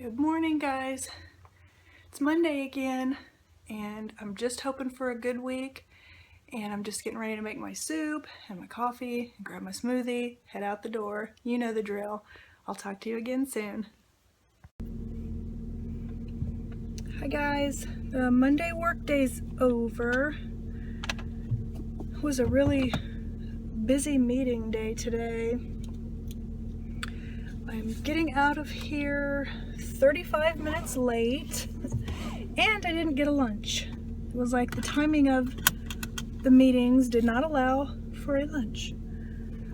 Good morning, guys. It's Monday again, and I'm just hoping for a good week, and I'm just getting ready to make my soup and my coffee, and grab my smoothie, head out the door. You know the drill. I'll talk to you again soon. Hi guys, the Monday work day's over. It was a really busy meeting day today. I'm getting out of here 35 minutes late, and I didn't get a lunch. It was like the timing of the meetings did not allow for a lunch.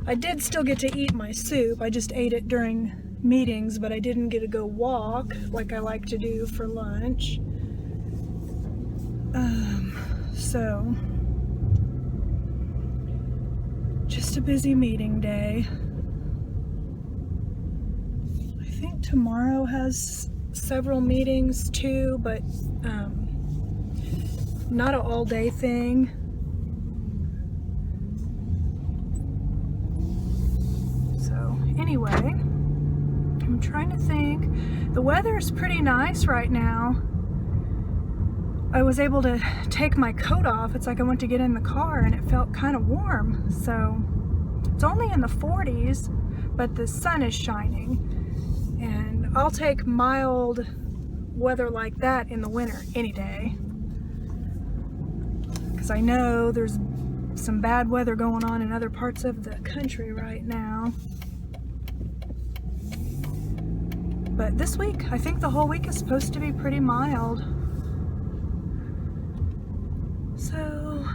I did still get to eat my soup. I just ate it during meetings, but I didn't get to go walk like I like to do for lunch. So just a busy meeting day. I think tomorrow has several meetings too, but not an all-day thing. So anyway, I'm trying to think. The weather is pretty nice right now. I was able to take my coat off. It's like I went to get in the car and it felt kind of warm. So it's only in the 40s, but the sun is shining. And I'll take mild weather like that in the winter any day. Because I know there's some bad weather going on in other parts of the country right now. But this week, I think the whole week is supposed to be pretty mild. So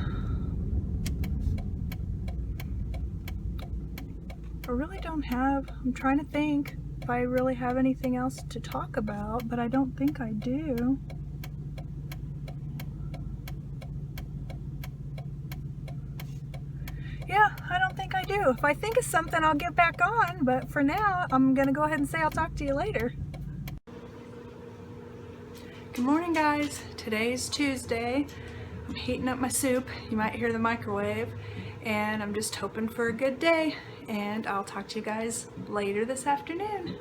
I really don't have, I'm trying to think if I really have anything else to talk about, but I don't think I do. Yeah, I don't think I do. If I think of something, I'll get back on, but for now, I'm gonna go ahead and say I'll talk to you later. Good morning, guys. Today's Tuesday. I'm heating up my soup. You might hear the microwave, and I'm just hoping for a good day, and I'll talk to you guys later this afternoon.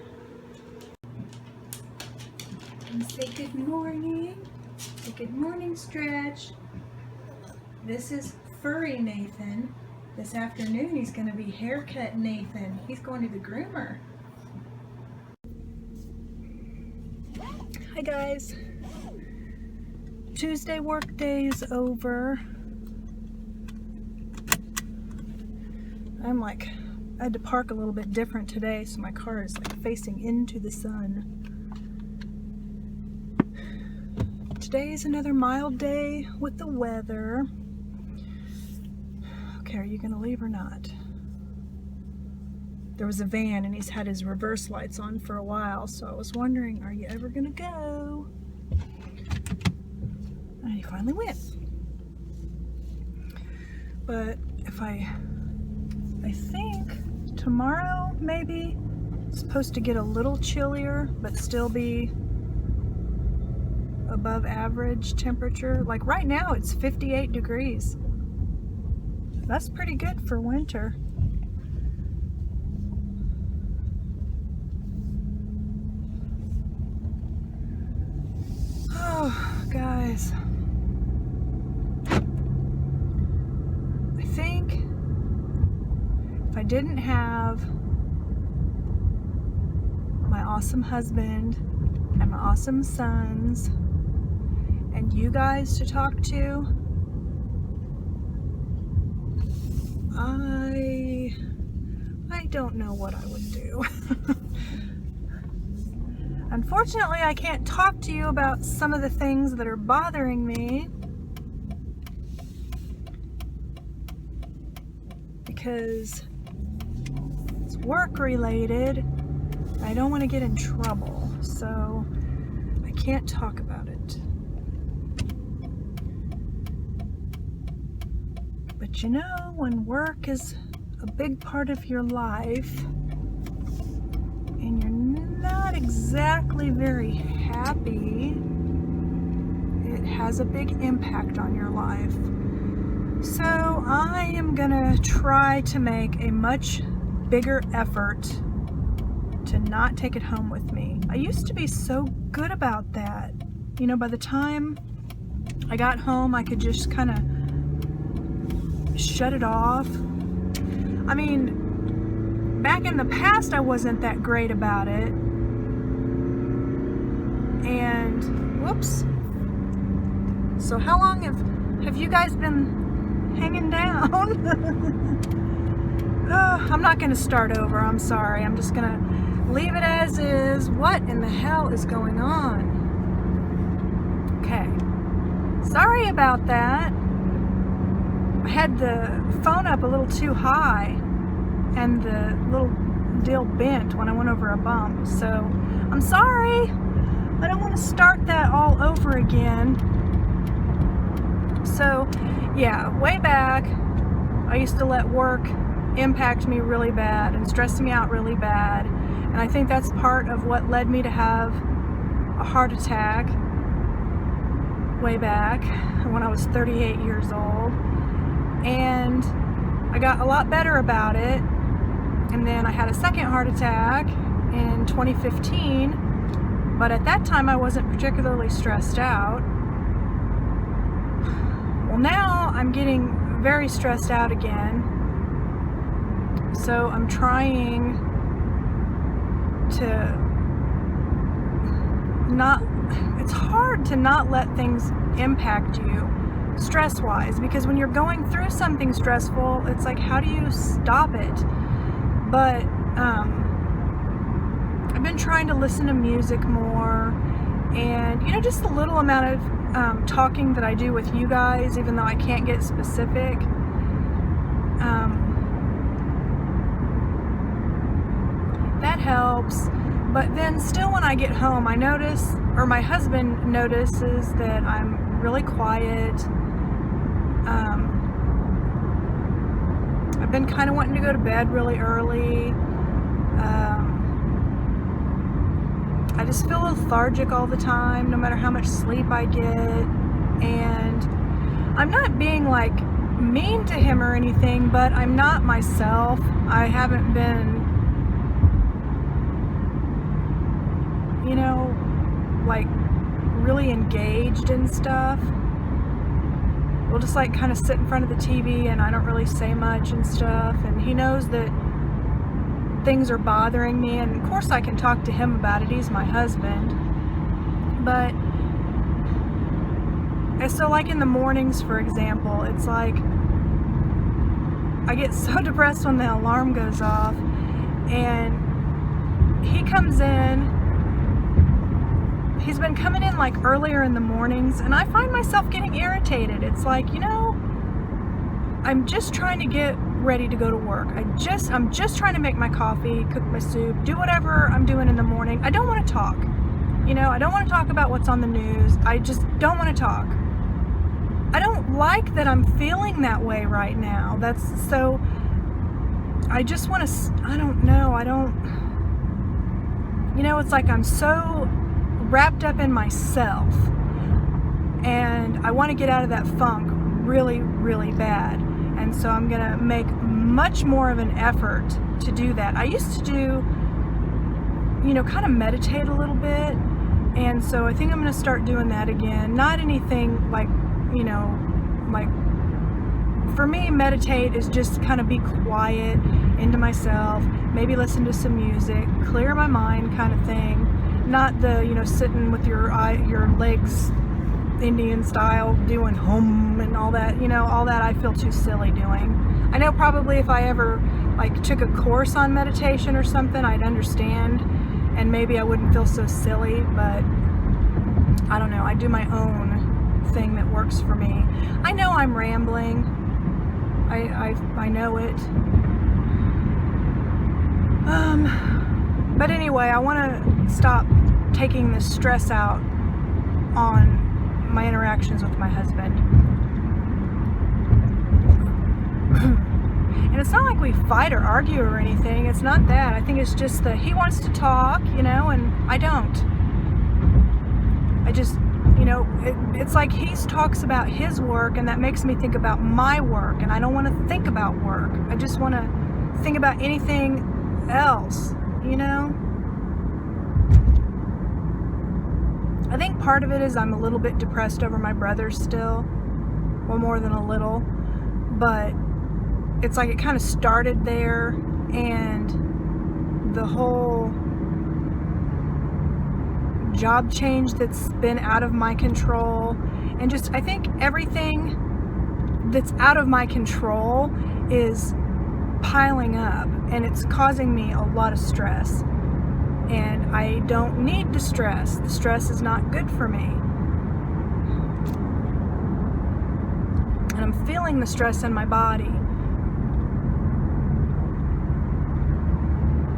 And say good morning. Say good morning, Stretch. This is Furry Nathan. This afternoon he's going to be Haircut Nathan. He's going to the groomer. Hi guys. Tuesday work day is over. I had to park a little bit different today, so my car is like facing into the sun. Today is another mild day with the weather. Okay, are you gonna leave or not? There was a van and he's had his reverse lights on for a while, so I was wondering, are you ever gonna go? And he finally went. But if I think tomorrow maybe it's supposed to get a little chillier, but still be above average temperature. Like right now it's 58 degrees. That's pretty good for winter. Oh, guys. I think if I didn't have my awesome husband and my awesome sons and you guys to talk to, I don't know what I would do. Unfortunately, I can't talk to you about some of the things that are bothering me because it's work related. I don't want to get in trouble, so I can't talk about it. But you know, when work is a big part of your life and you're not exactly very happy, it has a big impact on your life. So I am gonna try to make a much bigger effort to not take it home with me. I used to be so good about that. You know, by the time I got home, I could just kind of shut it off. I mean, back in the past, I wasn't that great about it. And, whoops. So how long have you guys been hanging down? I'm not going to start over. I'm sorry. I'm just going to leave it as is. What in the hell is going on? Okay. Sorry about that. I had the phone up a little too high and the little deal bent when I went over a bump. So I'm sorry. I don't want to start that all over again. So yeah, way back, I used to let work impact me really bad and stress me out really bad. And I think that's part of what led me to have a heart attack way back when I was 38 years old. And I got a lot better about it. And then I had a second heart attack in 2015. But at that time, I wasn't particularly stressed out. Well, now I'm getting very stressed out again. So I'm trying to not, it's hard to not let things impact you stress-wise, because when you're going through something stressful, it's like, how do you stop it? But I've been trying to listen to music more, and you know, just the little amount of talking that I do with you guys, even though I can't get specific, that helps. But then still, when I get home, I notice, or my husband notices, that I'm really quiet. I've been kind of wanting to go to bed really early. I just feel lethargic all the time, no matter how much sleep I get. And I'm not being like mean to him or anything, but I'm not myself. I haven't been, you know, like really engaged in stuff. We'll just like kind of sit in front of the TV and I don't really say much and stuff. And he knows that things are bothering me, and of course I can talk to him about it. He's my husband. But and so like in the mornings, for example, it's like I get so depressed when the alarm goes off, and he comes in. He's been coming in like earlier in the mornings, and I find myself getting irritated. It's like, you know, I'm just trying to get ready to go to work. I'm just trying to make my coffee, cook my soup, do whatever I'm doing in the morning. I don't want to talk. You know, I don't want to talk about what's on the news. I just don't want to talk. I don't like that I'm feeling that way right now. That's so, I just want to, I don't know, you know, it's like I'm so wrapped up in myself, and I want to get out of that funk really, really bad. And so I'm going to make much more of an effort to do that. I used to do, you know, kind of meditate a little bit. And so I think I'm going to start doing that again. Not anything like, you know, like, for me, meditate is just kind of be quiet into myself, maybe listen to some music, clear my mind kind of thing. Not the, you know, sitting with your legs Indian style, doing hum and all that, you know, all that I feel too silly doing. I know probably if I ever like took a course on meditation or something, I'd understand, and maybe I wouldn't feel so silly, but I don't know, I do my own thing that works for me. I know I'm rambling. I know it. But anyway, I want to stop taking this stress out on my interactions with my husband. And it's not like we fight or argue or anything. It's not that. I think it's just that he wants to talk, you know, and I don't. I just, you know, it's like he talks about his work, and that makes me think about my work, and I don't want to think about work. I just want to think about anything else, you know? I think part of it is I'm a little bit depressed over my brother still. Well, more than a little. But it's like it kind of started there, and the whole job change that's been out of my control, and just I think everything that's out of my control is piling up, and it's causing me a lot of stress, and I don't need the stress. The stress is not good for me, and I'm feeling the stress in my body,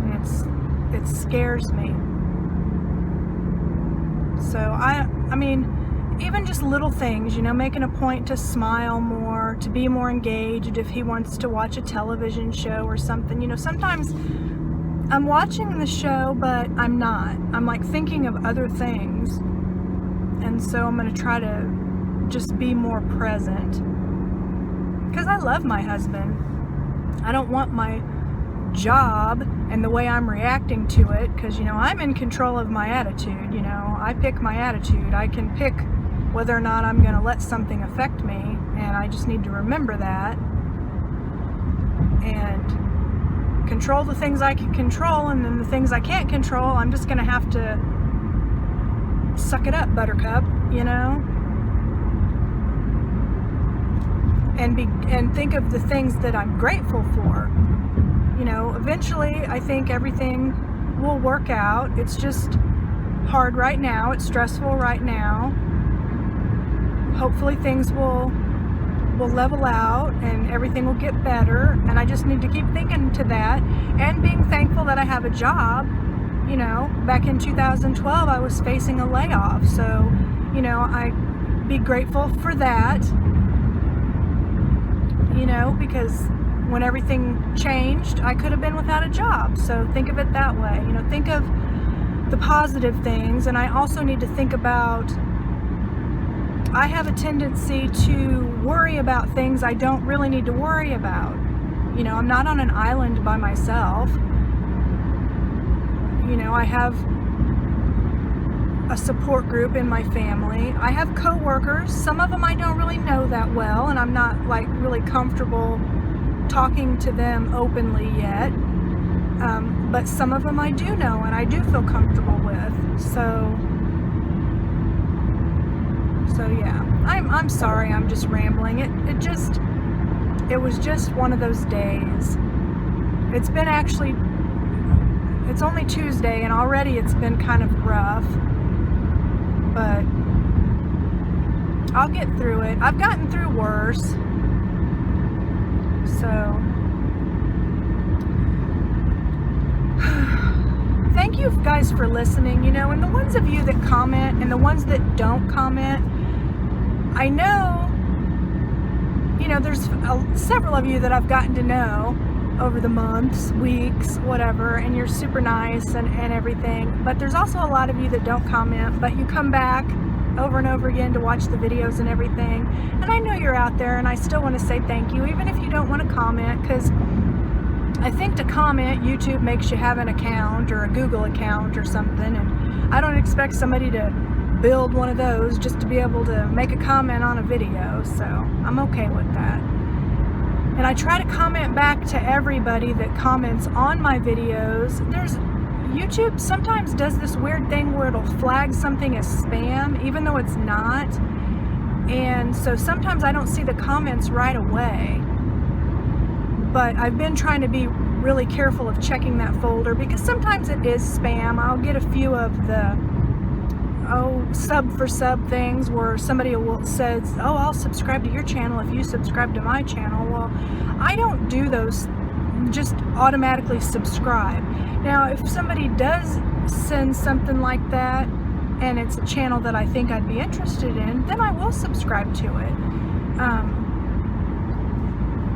and it scares me. So I mean, even just little things, you know, making a point to smile more, to be more engaged if he wants to watch a television show or something. You know, sometimes I'm watching the show, but I'm not. I'm like thinking of other things. And so I'm going to try to just be more present. Because I love my husband. I don't want my job and the way I'm reacting to it, because, you know, I'm in control of my attitude. You know, I pick my attitude. I can pick whether or not I'm going to let something affect me, and I just need to remember that and control the things I can control, and then the things I can't control, I'm just going to have to suck it up, buttercup, you know, and think of the things that I'm grateful for. You know, eventually I think everything will work out. It's just hard right now. It's stressful right now. Hopefully things will level out and everything will get better, and I just need to keep thinking to that and being thankful that I have a job. You know, back in 2012 I was facing a layoff, so, you know, I be grateful for that, you know, because when everything changed I could have been without a job. So think of it that way, you know, think of the positive things. And I also need to think about, I have a tendency to worry about things I don't really need to worry about. You know, I'm not on an island by myself. You know, I have a support group in my family. I have co-workers. Some of them I don't really know that well, and I'm not like really comfortable talking to them openly yet. But some of them I do know and I do feel comfortable with. So yeah, I'm sorry, I'm just rambling. It was just one of those days. It's only Tuesday and already it's been kind of rough, but I'll get through it. I've gotten through worse. So thank you guys for listening, you know, and the ones of you that comment and the ones that don't comment. I know, you know, there's several of you that I've gotten to know over the months, weeks, whatever, and you're super nice and everything. But there's also a lot of you that don't comment, but you come back over and over again to watch the videos and everything. And I know you're out there, and I still want to say thank you, even if you don't want to comment, because I think to comment, YouTube makes you have an account or a Google account or something, and I don't expect somebody to build one of those just to be able to make a comment on a video, so I'm okay with that. And I try to comment back to everybody that comments on my videos. YouTube sometimes does this weird thing where it'll flag something as spam, even though it's not. And so sometimes I don't see the comments right away. But I've been trying to be really careful of checking that folder, because sometimes it is spam. I'll get a few of the sub for sub things where somebody says, oh, I'll subscribe to your channel if you subscribe to my channel. Well, I don't do those, just automatically subscribe. Now, if somebody does send something like that and it's a channel that I think I'd be interested in, then I will subscribe to it.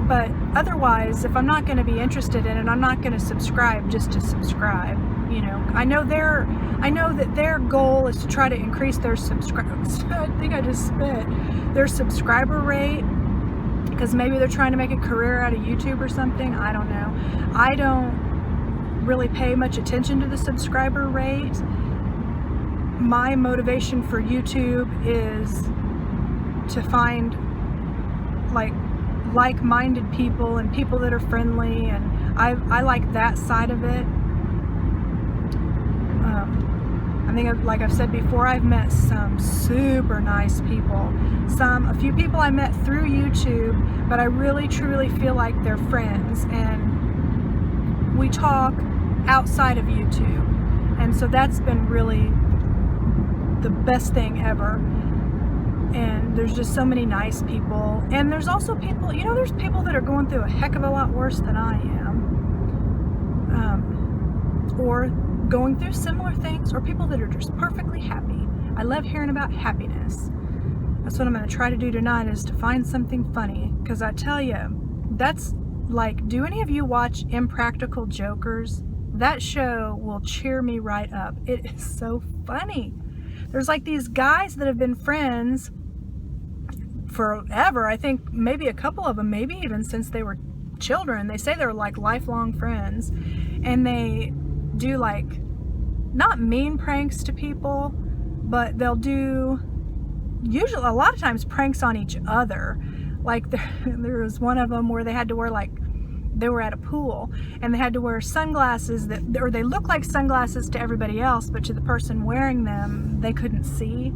But otherwise, if I'm not going to be interested in it, I'm not going to subscribe just to subscribe. You know, I know that their goal is to try to increase their subscribers. I think I just spit. Their subscriber rate, because maybe they're trying to make a career out of YouTube or something. I don't know. I don't really pay much attention to the subscriber rate. my motivation for YouTube is to find like-minded people and people that are friendly, and I like that side of it. I think, like I've said before, I've met some super nice people. A few people I met through YouTube, but I really truly feel like they're friends, and we talk outside of YouTube, and so that's been really the best thing ever. And there's just so many nice people, and there's also people, you know, there's people that are going through a heck of a lot worse than I am, or going through similar things, or people that are just perfectly happy. I love hearing about happiness. That's what I'm going to try to do tonight, is to find something funny, because I tell you, that's like, do any of you watch Impractical Jokers? That show will cheer me right up. It is so funny. There's like these guys that have been friends forever. I think maybe a couple of them, maybe even since they were children. They say they're like lifelong friends, and they do like, not mean pranks to people, but they'll do, usually a lot of times, pranks on each other. Like there was one of them where they had to wear, like, they were at a pool and they had to wear sunglasses that, or they look like sunglasses to everybody else, but to the person wearing them, they couldn't see.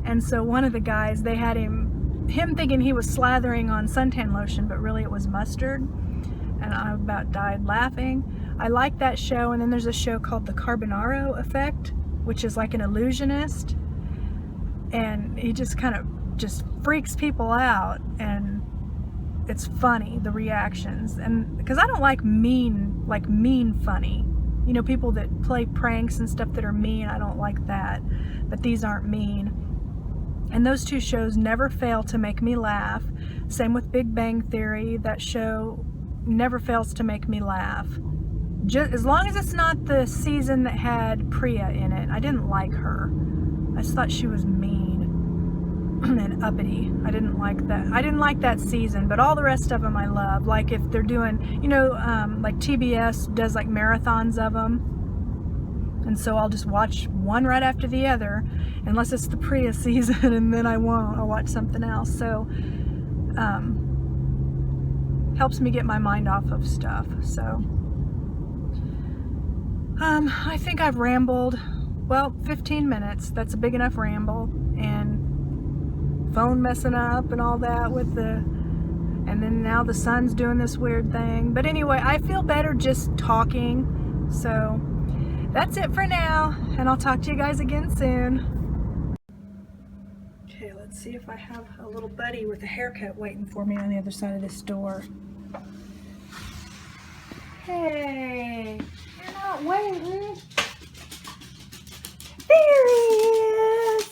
And so one of the guys, they had him thinking he was slathering on suntan lotion, but really it was mustard. And I about died laughing. I like that show. And then there's a show called The Carbonaro Effect, which is like an illusionist, and he just kind of just freaks people out, and it's funny, the reactions. And because I don't like mean funny, you know, people that play pranks and stuff that are mean, I don't like that, but these aren't mean. And those two shows never fail to make me laugh. Same with Big Bang Theory. That show never fails to make me laugh. Just as long as it's not the season that had Priya in it. I didn't like her. I just thought she was mean and uppity. I didn't like that. I didn't like that season, but all the rest of them I love. Like if they're doing, you know, like TBS does like marathons of them, and so I'll just watch one right after the other, unless it's the Priya season, and then I won't. I'll watch something else. So helps me get my mind off of stuff. So I think I've rambled, well, 15 minutes. That's a big enough ramble. And phone messing up and all that with and then now the sun's doing this weird thing. But anyway, I feel better just talking. So that's it for now, and I'll talk to you guys again soon. Okay, let's see if I have a little buddy with a haircut waiting for me on the other side of this door. Hey, you're not waiting. There he is.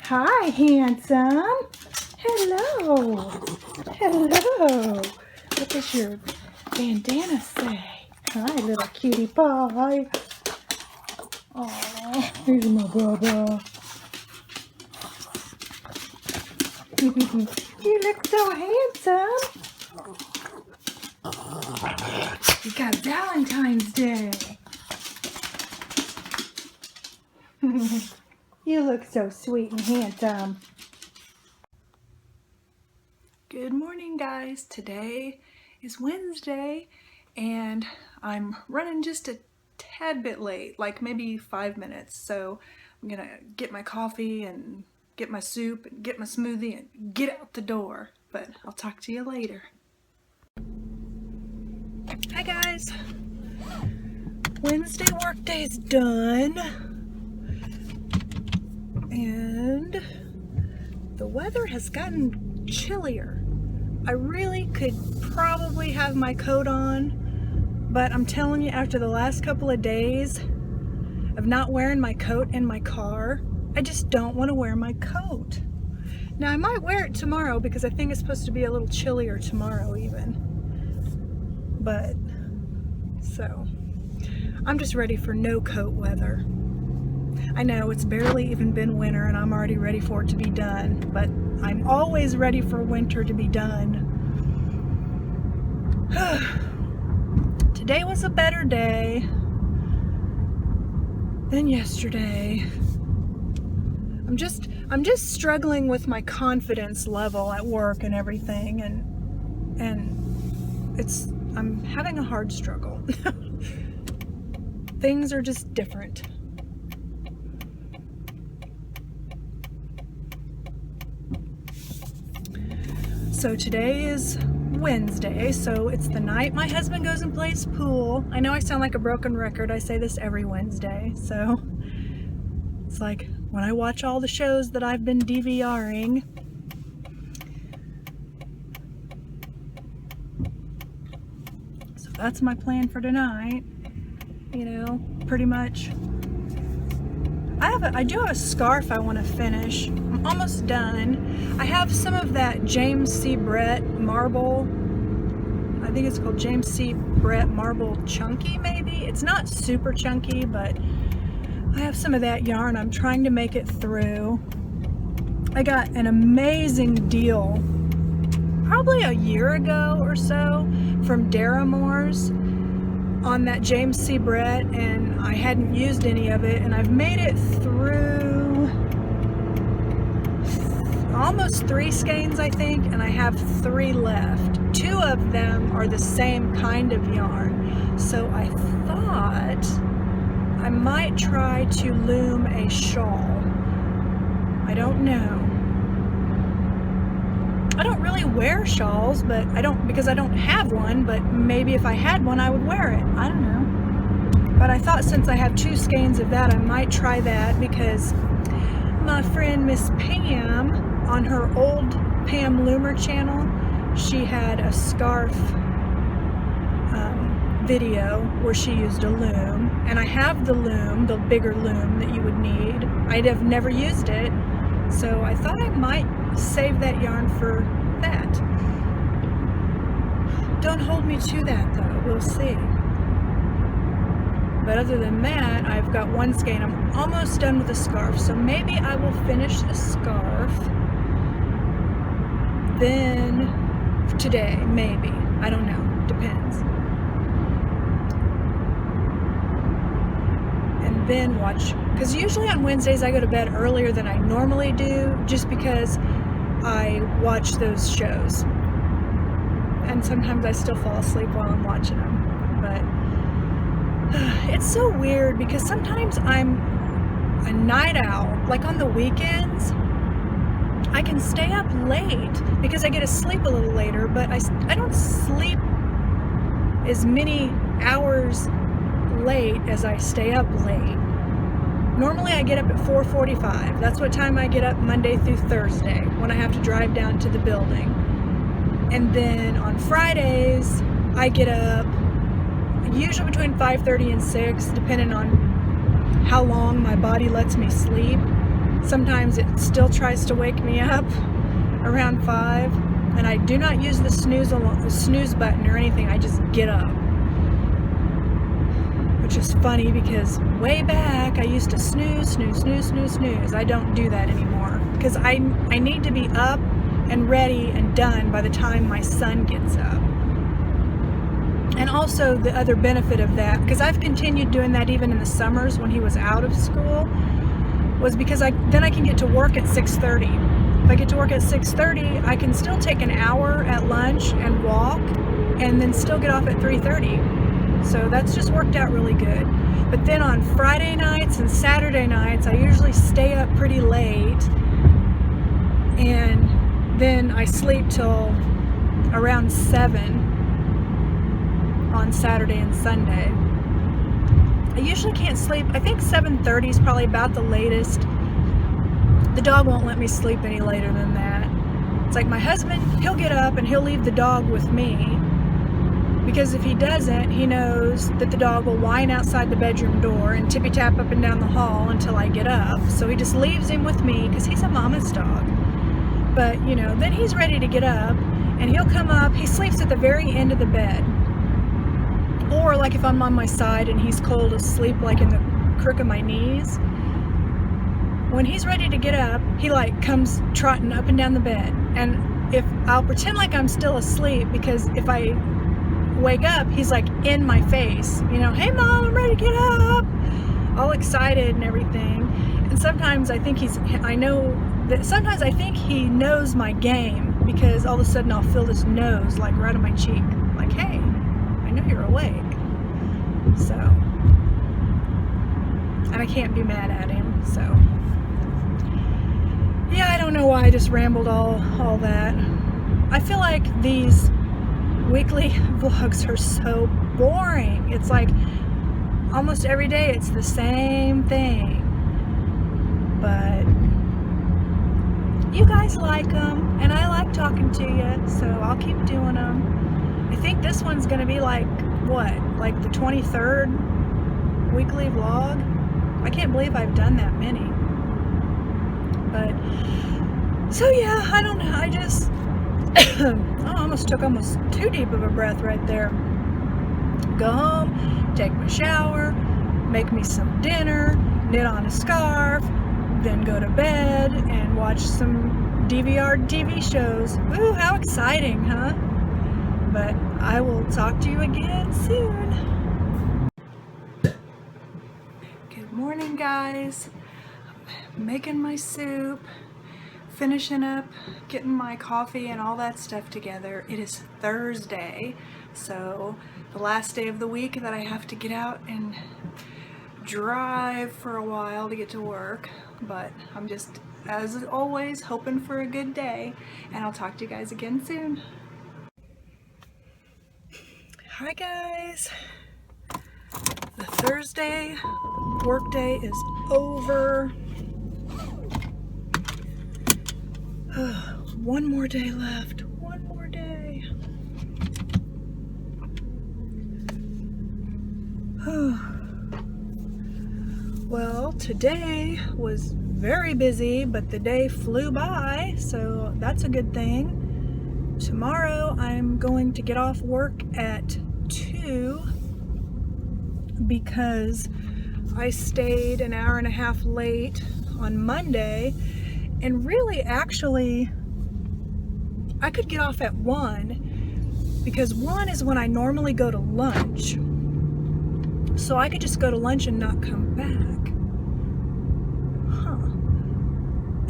Hi, handsome. Hello. Hello. What does your bandana say? Hi, little cutie pie. Aw, here's my brother. You look so handsome. You got Valentine's Day. You look so sweet and handsome. Good morning, guys. Today is Wednesday, and I'm running just a tad bit late, like maybe 5 minutes. So I'm gonna get my coffee and get my soup and get my smoothie and get out the door. But I'll talk to you later. Hi guys. Wednesday workday's done. And the weather has gotten chillier. I really could probably have my coat on, but I'm telling you, after the last couple of days of not wearing my coat in my car, I just don't want to wear my coat. Now I might wear it tomorrow because I think it's supposed to be a little chillier tomorrow even. But, so, I'm just ready for no coat weather. I know it's barely even been winter and I'm already ready for it to be done, but I'm always ready for winter to be done. Today was a better day than yesterday. I'm just struggling with my confidence level at work and everything, and I'm having a hard struggle. Things are just different. So today is Wednesday, so it's the night my husband goes and plays pool. I know I sound like a broken record. I say this every Wednesday, so it's like when I watch all the shows that I've been DVRing. So that's my plan for tonight. You know, pretty much. I do have a scarf I want to finish. I'm almost done. I have some of that James C. Brett marble. I think it's called James C. Brett marble chunky, maybe. It's not super chunky, but I have some of that yarn. I'm trying to make it through. I got an amazing deal probably a year ago or so from Daramore's on that James C. Brett, and I hadn't used any of it, and I've made it through almost 3 skeins, I think, and I have 3 left. 2 of them are the same kind of yarn, so I thought I might try to loom a shawl. I don't know. I don't really wear shawls, but because I don't have one, but maybe if I had one I would wear it. I don't know. But I thought since I have 2 skeins of that, I might try that, because my friend Miss Pam, on her old Pam Loomer channel, she had a scarf video where she used a loom, and I have the loom, the bigger loom that you would need. I'd have never used it, so I thought I might save that yarn for that. Don't hold me to that though, we'll see. But other than that, I've got 1 skein. I'm almost done with the scarf, so maybe I will finish the scarf then today, maybe. I don't know, depends. And then watch, because usually on Wednesdays I go to bed earlier than I normally do, just because I watch those shows, and sometimes I still fall asleep while I'm watching them. But it's so weird, because sometimes I'm a night owl. Like on the weekends I can stay up late because I get to sleep a little later, but I don't sleep as many hours late as I stay up late. Normally I get up at 4:45. That's what time I get up Monday through Thursday, when I have to drive down to the building. And then on Fridays, I get up usually between 5:30 and 6, depending on how long my body lets me sleep. Sometimes it still tries to wake me up around 5, and I do not use the snooze button or anything. I just get up. Which is funny, because way back I used to snooze. I don't do that anymore, because I need to be up and ready and done by the time my son gets up. And also the other benefit of that, because I've continued doing that even in the summers when he was out of school, was because then I can get to work at 6:30. If I get to work at 6:30, I can still take an hour at lunch and walk, and then still get off at 3:30. So that's just worked out really good. But then on Friday nights and Saturday nights, I usually stay up pretty late, and then I sleep till around 7 on Saturday and Sunday. I usually can't sleep. I think 7:30 is probably about the latest. The dog won't let me sleep any later than that. It's like my husband, he'll get up and he'll leave the dog with me, because if he doesn't, he knows that the dog will whine outside the bedroom door and tippy-tap up and down the hall until I get up. So he just leaves him with me, because he's a mama's dog. But, you know, then he's ready to get up, and he'll come up. He sleeps at the very end of the bed. Or like if I'm on my side and he's cold asleep, like in the crook of my knees, when he's ready to get up, he like comes trotting up and down the bed. And if I'll pretend like I'm still asleep, because if I wake up, he's like in my face, you know, hey mom, I'm ready to get up, all excited and everything. And And sometimes I think sometimes I think he knows my game, because all of a sudden I'll feel this nose like right on my cheek, like, hey, I know you're awake. So, and I can't be mad at him. So yeah, I don't know why I just rambled all that. I feel like these weekly vlogs are so boring. It's like almost every day it's the same thing. But you guys like them, and I like talking to you, so I'll keep doing them. I think this one's gonna be like, what, like the 23rd weekly vlog? I can't believe I've done that many. But, so yeah, I don't know, I just, I almost took too deep of a breath right there. Go home, take my shower, make me some dinner, knit on a scarf, then go to bed and watch some DVR TV shows. Woo, how exciting, huh? But I will talk to you again soon. Good morning, guys. Making my soup, finishing up, getting my coffee and all that stuff together. It is Thursday, so the last day of the week that I have to get out and drive for a while to get to work. But I'm just, as always, hoping for a good day, and I'll talk to you guys again soon. Hi guys, the Thursday workday is over. One more day left, one more day. Well, today was very busy, but the day flew by, so that's a good thing. Tomorrow I'm going to get off work at 2 because I stayed an hour and a half late on Monday, and really, actually, I could get off at 1 because 1 is when I normally go to lunch. So I could just go to lunch and not come back.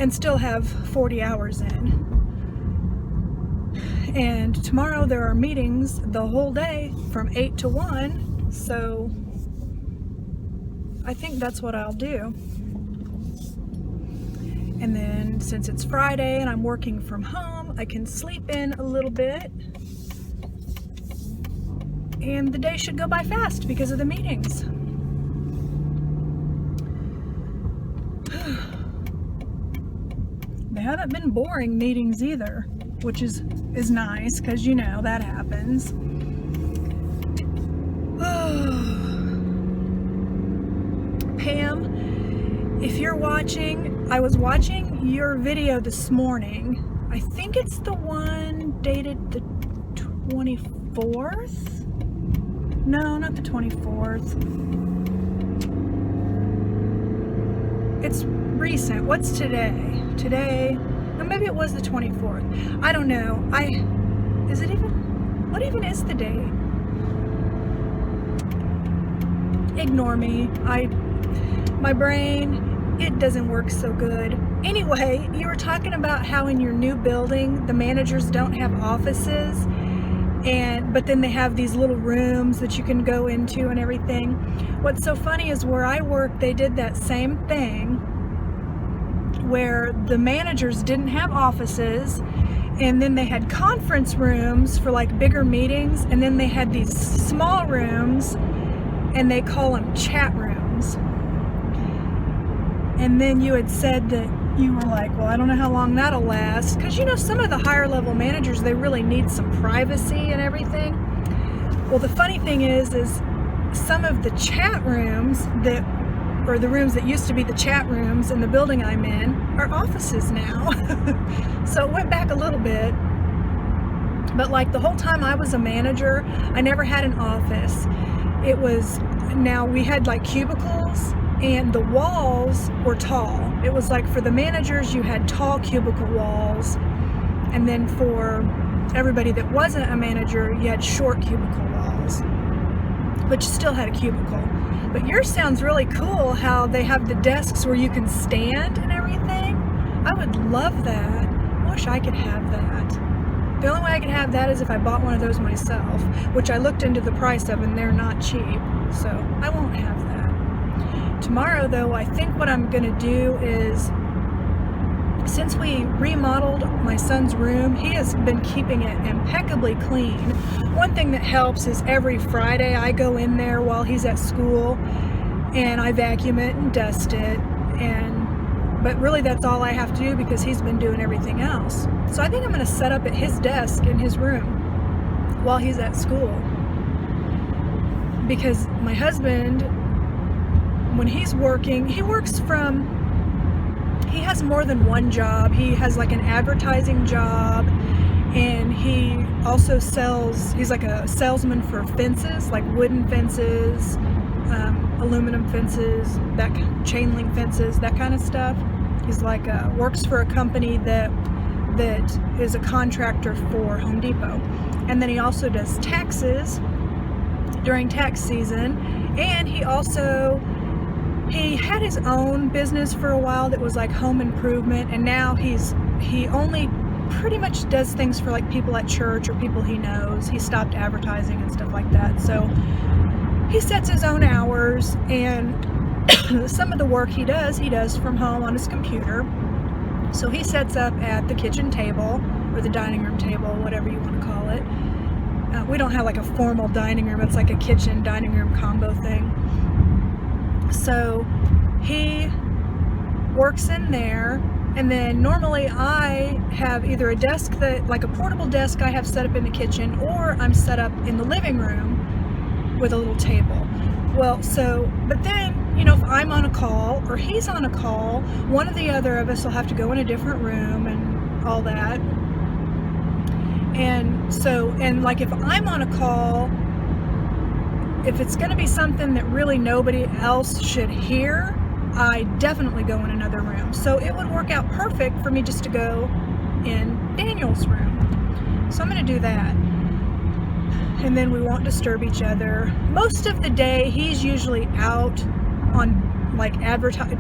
And still have 40 hours in. And tomorrow there are meetings the whole day from 8 to 1, so I think that's what I'll do. And then since it's Friday and I'm working from home, I can sleep in a little bit. And the day should go by fast because of the meetings. They haven't been boring meetings either, which is nice, because you know that happens. Pam, if you're watching, I was watching your video this morning. I think it's the one dated the 24th? No, not the 24th. It's recent. What's today? Today, no, maybe it was the 24th. I don't know. What even is the day? Ignore me. My brain, it doesn't work so good. Anyway, you were talking about how in your new building, the managers don't have offices, but then they have these little rooms that you can go into and everything. What's so funny is where I work, they did that same thing, where the managers didn't have offices, and then they had conference rooms for like bigger meetings, and then they had these small rooms, and they call them chat rooms. And then you had said that you were like, well, I don't know how long that'll last, because you know some of the higher level managers, they really need some privacy and everything. Well, the funny thing is some of the chat rooms or the rooms that used to be the chat rooms in the building I'm in are offices now. So it went back a little bit, but like the whole time I was a manager, I never had an office. Now we had like cubicles, and the walls were tall. It was like for the managers, you had tall cubicle walls, and then for everybody that wasn't a manager, you had short cubicle walls. but you still had a cubicle. But yours sounds really cool, how they have the desks where you can stand and everything. I would love that. I wish I could have that. The only way I could have that is if I bought one of those myself, which I looked into the price of, and they're not cheap, so I won't have that. Tomorrow, though, I think what I'm going to do is, since we remodeled my son's room, he has been keeping it impeccably clean. One thing that helps is every Friday I go in there while he's at school and I vacuum it and dust it, but really that's all I have to do because he's been doing everything else. So I think I'm going to set up at his desk in his room while he's at school, because my husband, when he's working, he has more than one job. He has like an advertising job, and he also he's like a salesman for fences, like wooden fences, aluminum fences, that chain link fences, that kind of stuff. He's like works for a company that is a contractor for Home Depot. And then he also does taxes during tax season, and he had his own business for a while that was like home improvement, and now he only pretty much does things for like people at church or people he knows. He stopped advertising and stuff like that, so he sets his own hours, and some of the work he does from home on his computer. So he sets up at the kitchen table or the dining room table, whatever you want to call it. We don't have like a formal dining room, it's like a kitchen dining room combo thing. So he works in there, and then normally I have either a desk like a portable desk I have set up in the kitchen, or I'm set up in the living room with a little table. Well, but then, if I'm on a call or he's on a call, one or the other of us will have to go in a different room and all that. And like if I'm on a call, if it's going to be something that really nobody else should hear, I definitely go in another room. So it would work out perfect for me just to go in Daniel's room. So I'm going to do that. And then we won't disturb each other. Most of the day, he's usually out on like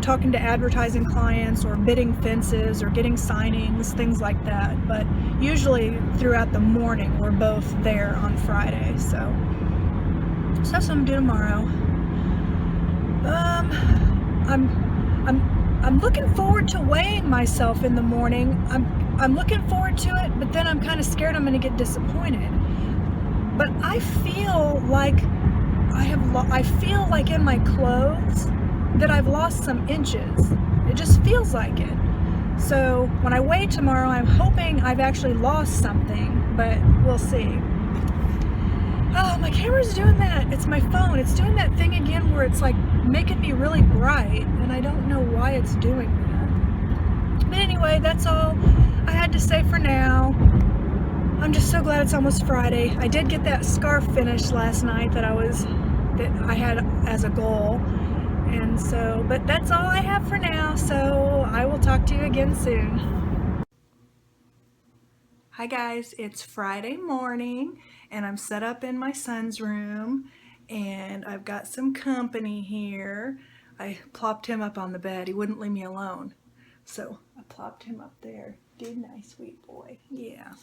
talking to advertising clients or bidding fences or getting signings, things like that. But usually throughout the morning, we're both there on Friday. So that's what I'm gonna do tomorrow. I'm looking forward to weighing myself in the morning. I'm looking forward to it, but then I'm kind of scared I'm gonna get disappointed. But I feel like I feel like in my clothes that I've lost some inches. It just feels like it. So when I weigh tomorrow, I'm hoping I've actually lost something, but we'll see. Oh, my camera's doing that. It's my phone. It's doing that thing again where it's like making me really bright, and I don't know why it's doing that. But anyway, that's all I had to say for now. I'm just so glad it's almost Friday. I did get that scarf finished last night that I had as a goal. And so, but that's all I have for now, so I will talk to you again soon. Hi guys, it's Friday morning, and I'm set up in my son's room, and I've got some company here. I plopped him up on the bed. He wouldn't leave me alone, so I plopped him up there. Good night, sweet boy. Yeah.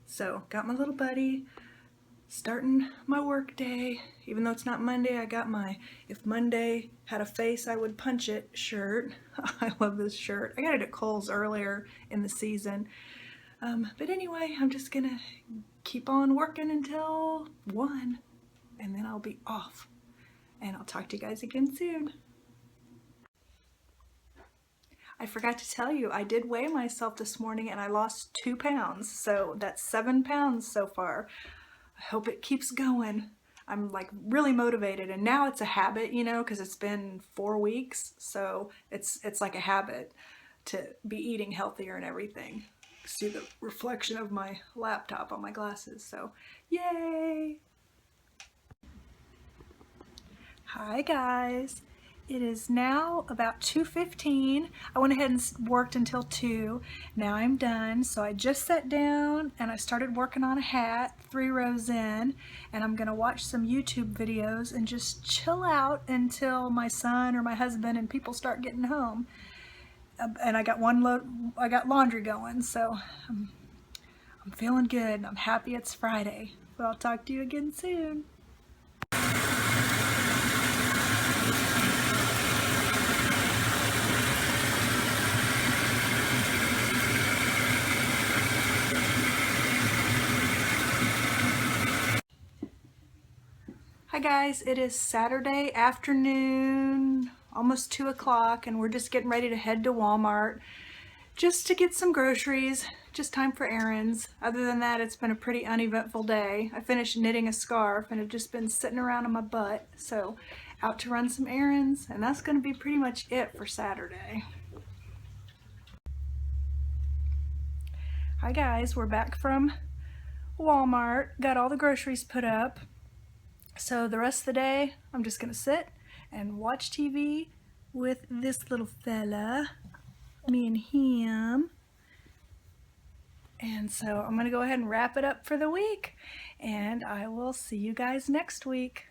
So got my little buddy, starting my work day. Even though it's not Monday, I got my "if Monday had a face I would punch it" shirt. I love this shirt. I got it at Kohl's earlier in the season. But anyway, I'm just gonna keep on working until 1, and then I'll be off. And I'll talk to you guys again soon. I forgot to tell you, I did weigh myself this morning and I lost 2 pounds. So that's 7 pounds so far. I hope it keeps going. I'm like really motivated, and now it's a habit, because it's been 4 weeks. So it's like a habit to be eating healthier and everything. See the reflection of my laptop on my glasses. So yay! Hi guys. It is now about 2:15. I went ahead and worked until 2. Now I'm done. So I just sat down and I started working on a hat, 3 rows in, and I'm gonna watch some YouTube videos and just chill out until my son or my husband and people start getting home. And I got laundry going, so I'm feeling good. I'm happy it's Friday. But I'll talk to you again soon. Hi guys, it is Saturday afternoon, almost 2 o'clock, and we're just getting ready to head to Walmart just to get some groceries, just time for errands. Other than that, it's been a pretty uneventful day. I finished knitting a scarf and have just been sitting around on my butt, so out to run some errands, and that's going to be pretty much it for Saturday. Hi guys, we're back from Walmart, got all the groceries put up. So the rest of the day, I'm just gonna sit and watch TV with this little fella, me and him. And so I'm gonna go ahead and wrap it up for the week, and I will see you guys next week.